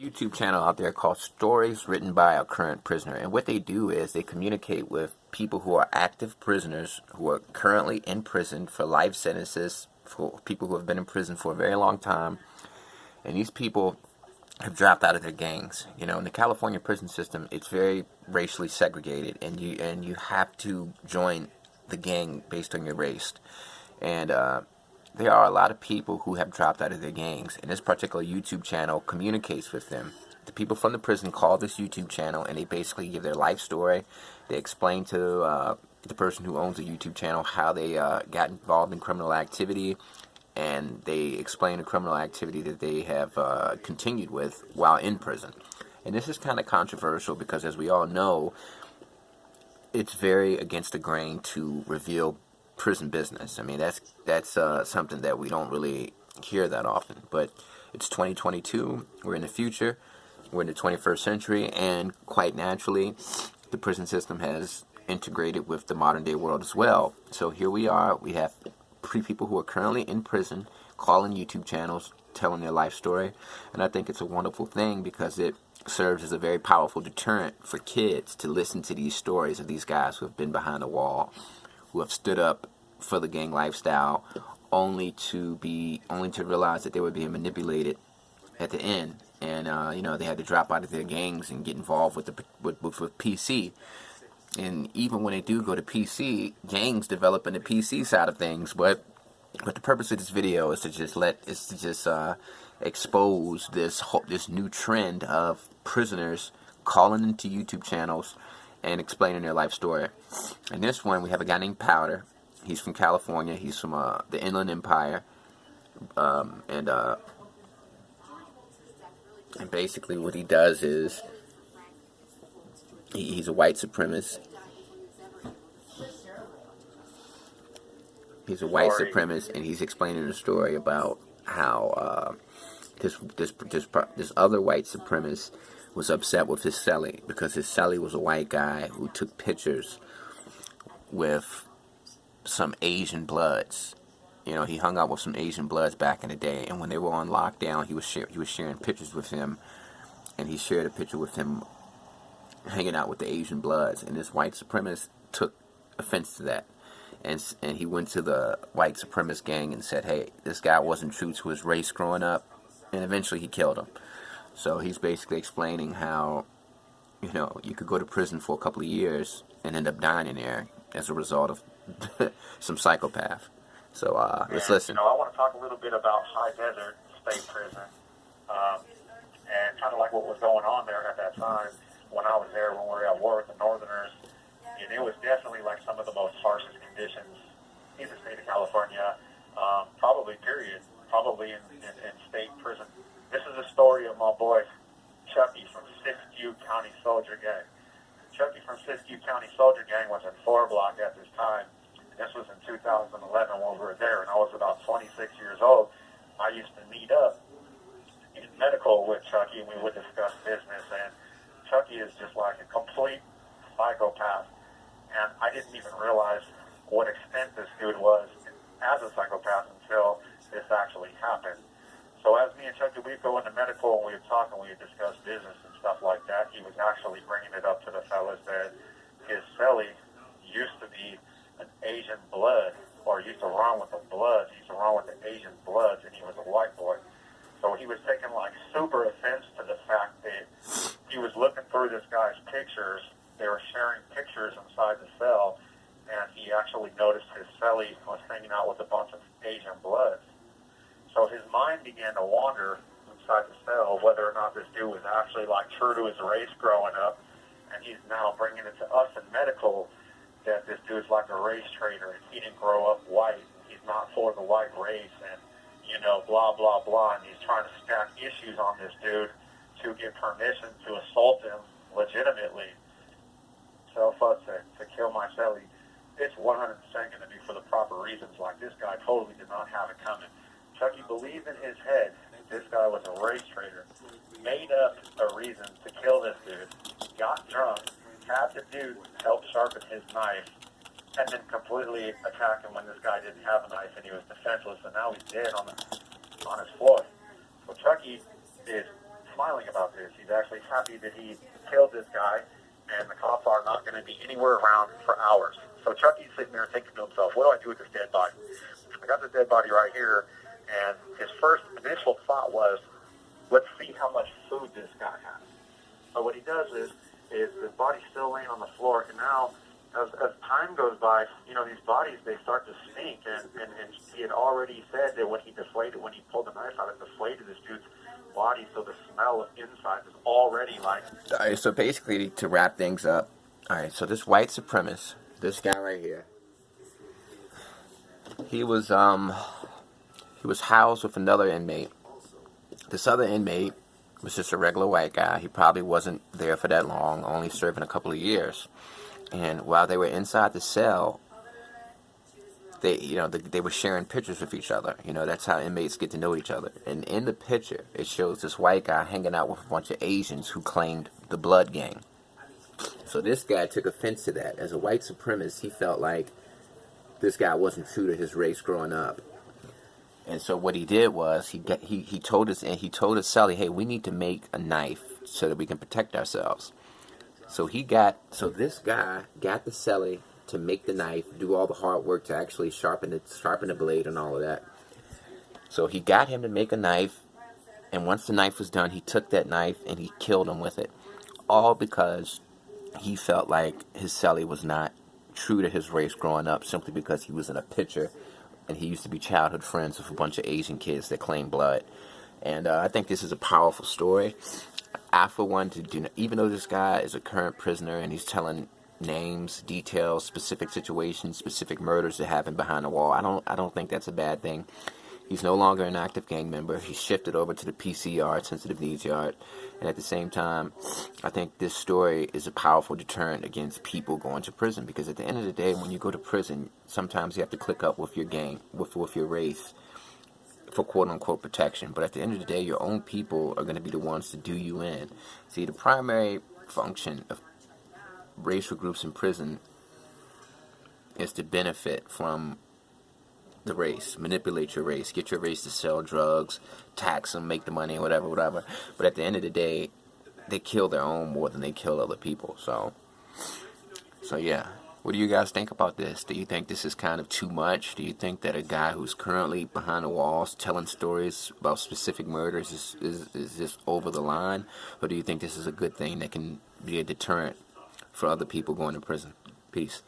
YouTube channel out there called Stories Written by a Current Prisoner. And what they do is they communicate with people who are active prisoners who are currently in prison for life sentences, for people who have been in prison for a very long time. And these people have dropped out of their gangs. You know, in the California prison system, it's very racially segregated, and you have to join the gang based on your race. And there are a lot of people who have dropped out of their gangs, and this particular YouTube channel communicates with them. The people from the prison call this YouTube channel, and they basically give their life story. They explain to the person who owns the YouTube channel how they got involved in criminal activity, and they explain the criminal activity that they have continued with while in prison. And this is kind of controversial because, as we all know, it's very against the grain to reveal prison business. I mean, that's something that we don't really hear that often. But it's 2022. We're in the future. We're in the 21st century, and quite naturally, the prison system has integrated with the modern day world as well. So here we are. We have people who are currently in prison calling YouTube channels, telling their life story, and I think it's a wonderful thing because it serves as a very powerful deterrent for kids to listen to these stories of these guys who have been behind the wall, who have stood up for the gang lifestyle, only to realize that they were being manipulated at the end, and they had to drop out of their gangs and get involved with PC. And even when they do go to PC, gangs develop in the PC side of things. But the purpose of this video is to just expose this new trend of prisoners calling into YouTube channels and explaining their life story. In this one, we have a guy named Powder. He's from California. He's from the Inland Empire, and basically what he does is he's a white supremacist. He's a white supremacist, and he's explaining a story about how this other white supremacist was upset with his cellie because his cellie was a white guy who took pictures with some Asian Bloods. You know, he hung out with some Asian Bloods back in the day, and when they were on lockdown, he was sharing pictures with him, and he shared a picture with him hanging out with the Asian Bloods, and this white supremacist took offense to that, and he went to the white supremacist gang and said, hey, this guy wasn't true to his race growing up, and eventually he killed him. So he's basically explaining how, you could go to prison for a couple of years and end up dying in there as a result of some psychopath. So let's listen. I want to talk a little bit about High Desert State Prison, and kind of like what was going on there at that time when I was there, when we were at war with the Northerners. And it was definitely like some of the most harshest conditions in the state of California, probably in state prison. This is a story of my boy Chucky from Siskiyou County Soldier Gang. Chucky from Siskiyou County Soldier Gang was in 4 block at this time. This was in 2011 when we were there, and I was about 26 years old. I used to meet up in medical with Chucky, and we would discuss business, and Chucky is just like a complete psychopath, and I didn't even realize what extent this dude was as a psychopath until this actually happened. So as me and Chucky, we'd go into medical, and we would talk, and we would discuss business and stuff like that. He was actually bringing it up to the fellas that his cellie used to be an Asian blood, or used to run with the Bloods. He used to run with the Asian Bloods, and he was a white boy. So he was taking like super offense to the fact that he was looking through this guy's pictures. They were sharing pictures inside the cell, and he actually noticed his cellie was hanging out with a bunch of Asian Bloods. So his mind began to wander inside the cell, whether or not this dude was actually like true to his race growing up, and he's now bringing it to us in medical that this dude's like a race traitor, and he didn't grow up white, he's not for the white race, and blah, blah, blah, and he's trying to stack issues on this dude to get permission to assault him legitimately. So to kill my cellie, it's 100% going to be for the proper reasons. Like, this guy totally did not have it coming. Chucky believed in his head this guy was a race traitor, made up a reason to kill this dude, got drunk, had the dude help sharpen his knife, and then completely attack him when this guy didn't have a knife and he was defenseless, and now he's dead on his floor. So Chucky is smiling about this. He's actually happy that he killed this guy, and the cops are not going to be anywhere around for hours. So Chucky's sitting there thinking to himself, what do I do with this dead body? I got this dead body right here, and his first initial thought was, let's see how much food this guy has. So what he does is the body's still laying on the floor, and now as time goes by, these bodies, they start to stink, and he had already said that when he pulled the knife out, it deflated this dude's body, so the smell of inside is already like... All right, so basically, to wrap things up, all right, so this white supremacist, this guy right here, he was housed with another inmate. This other inmate was just a regular white guy. He probably wasn't there for that long, only serving a couple of years. And while they were inside the cell, they were sharing pictures with each other. That's how inmates get to know each other. And in the picture, it shows this white guy hanging out with a bunch of Asians who claimed the blood gang. So this guy took offense to that. As a white supremacist, he felt like this guy wasn't true to his race growing up. And so what he did was he told his cellie, hey, we need to make a knife so that we can protect ourselves. So this guy got the cellie to make the knife, do all the hard work to actually sharpen the blade and all of that. So he got him to make a knife, and once the knife was done, he took that knife and he killed him with it. All because he felt like his cellie was not true to his race growing up, simply because he was in a picture and he used to be childhood friends with a bunch of Asian kids that claim blood. And I think this is a powerful story. I, for one, even though this guy is a current prisoner and he's telling names, details, specific situations, specific murders that happened behind the wall, I don't think that's a bad thing. He's no longer an active gang member. He's shifted over to the PC yard, sensitive needs yard. And at the same time, I think this story is a powerful deterrent against people going to prison. Because at the end of the day, when you go to prison, sometimes you have to click up with your gang, with your race, for quote-unquote protection. But at the end of the day, your own people are going to be the ones to do you in. See, the primary function of racial groups in prison is to benefit from the race, manipulate your race, get your race to sell drugs, tax them, make the money, whatever. But at the end of the day, they kill their own more than they kill other people. So yeah. What do you guys think about this? Do you think this is kind of too much? Do you think that a guy who's currently behind the walls telling stories about specific murders is just over the line? Or do you think this is a good thing that can be a deterrent for other people going to prison? Peace.